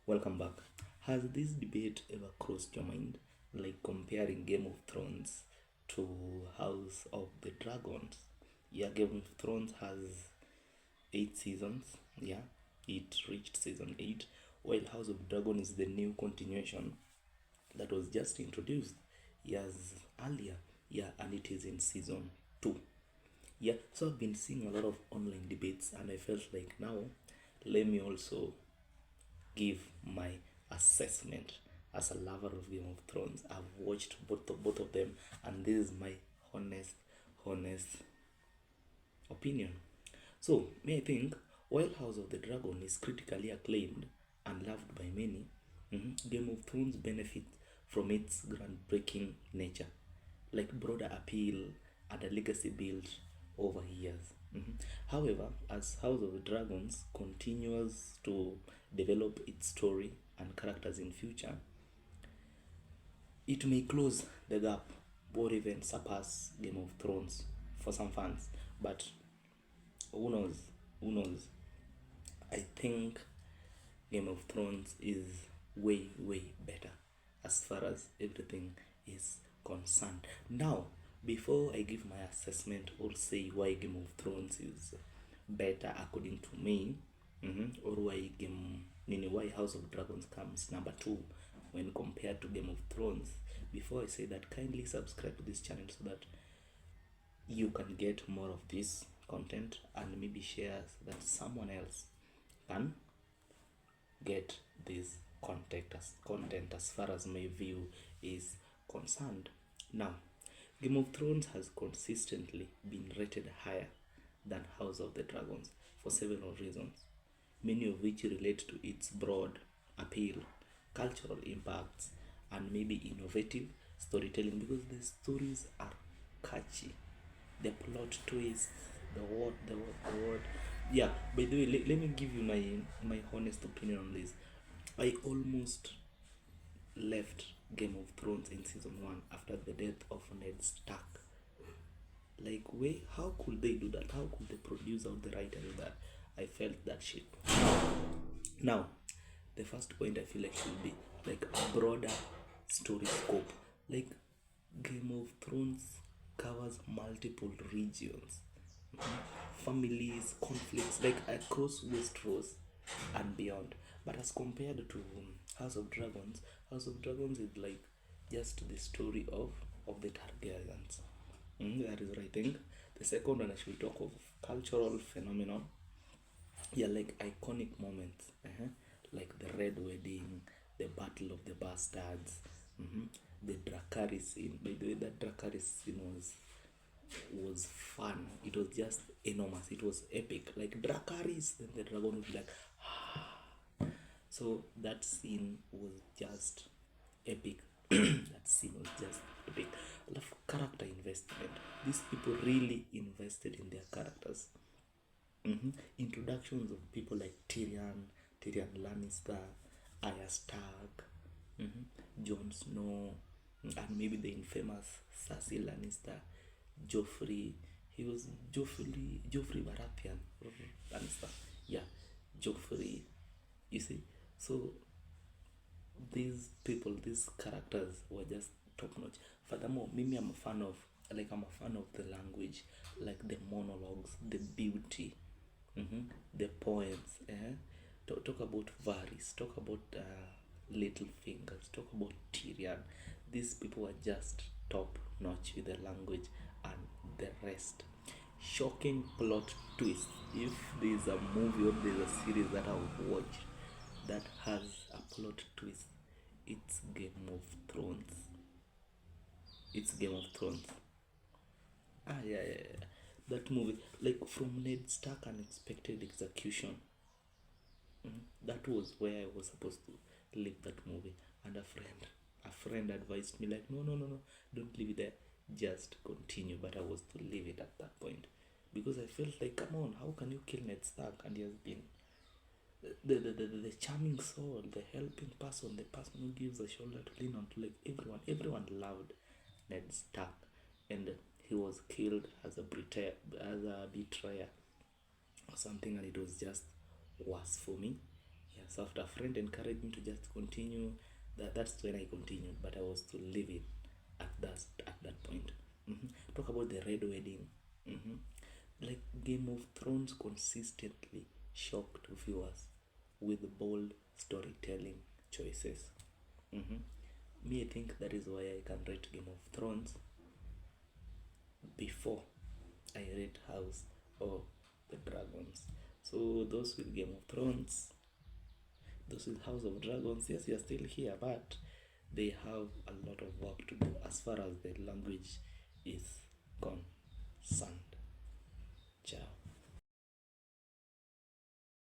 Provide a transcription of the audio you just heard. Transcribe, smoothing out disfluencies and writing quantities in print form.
Welcome back. Has this debate ever crossed your mind? Like comparing Game of Thrones to House of the Dragons? Yeah, Game of Thrones has 8 seasons. Yeah, it reached season 8, while House of Dragon is the new continuation that was just introduced years earlier. Yeah, and it is in season 2. Yeah, so I've been seeing a lot of online debates, and I felt like now let me also give my assessment as a lover of Game of Thrones. I've watched both of them, and this is my honest opinion. So, may I think, while House of the Dragon is critically acclaimed and loved by many, Game of Thrones benefits from its groundbreaking nature, like broader appeal and a legacy built over years. However, as House of the Dragons continues to develop its story and characters in future, it may close the gap or even surpass Game of Thrones for some fans. But who knows? Who knows? I think Game of Thrones is way better as far as everything is concerned. Now, before I give my assessment or say why Game of Thrones is better according to me, or why House of Dragons comes number 2 when compared to Game of Thrones, before I say that, kindly subscribe to this channel so that you can get more of this content and maybe share so that someone else can get this content as far as my view is concerned. Now, Game of Thrones has consistently been rated higher than House of the Dragons for several reasons, many of which relate to its broad appeal, cultural impacts, and maybe innovative storytelling, because the stories are catchy, the plot twist, the word. Yeah, by the way, let me give you my honest opinion on this. I almost left Game of Thrones in season 1 after the death of Ned Stark. Like, wait, how could they do that? How could they produce out the writer do that? I felt that shit. Now, the first point I feel like should be like a broader story scope. Like, Game of Thrones covers multiple regions, families, conflicts, like across Westeros and beyond. But as compared to House of Dragons is like just the story of the Targaryens. That is what I think. The second one, I should talk of cultural phenomenon. Yeah, like iconic moments, like the Red Wedding, the Battle of the Bastards, the Dracarys scene. By the way, that Dracarys scene was fun. It was just enormous. It was epic. Like Dracarys, then the dragon would be like, so that scene was just epic. That scene was just epic. I love character investment. These people really invested in their characters. Introductions of people like Tyrion Lannister, Arya Stark, Jon Snow, and maybe the infamous Cersei Lannister, Joffrey. He was Joffrey Baratheon Lannister. Yeah, Joffrey. You see, so these characters were just top notch. Furthermore, maybe I'm a fan of the language, like the monologues, the beauty, the poems. Talk about Varys, talk about Littlefinger, talk about Tyrion. These people are just top notch with the language and the rest. Shocking plot twist. If there's a movie or there's a series that I've watched that has a plot twist, it's Game of Thrones. It's Game of Thrones. Yeah. That movie, like from Ned Stark unexpected execution. That was where I was supposed to leave that movie, and a friend advised me like, no, don't leave it there, just continue. But I was to leave it at that point because I felt like, come on, how can you kill Ned Stark? And he has been the charming soul, the helping person, the person who gives a shoulder to lean on to. Like everyone loved Ned Stark, and he was killed as a betrayer or something, and it was just worse for me. Yeah, so after a friend encouraged me to just continue, that's when I continued, but I was to leave it at that point. Talk about the red wedding. hmm Like Game of Thrones consistently shocked viewers with bold storytelling choices. hmm Me, I think that is why I can rate Game of Thrones before I rate House or the Dragons. So those with Game of Thrones, those with House of Dragons, yes, you're still here, but they have a lot of work to do as far as the language is concerned.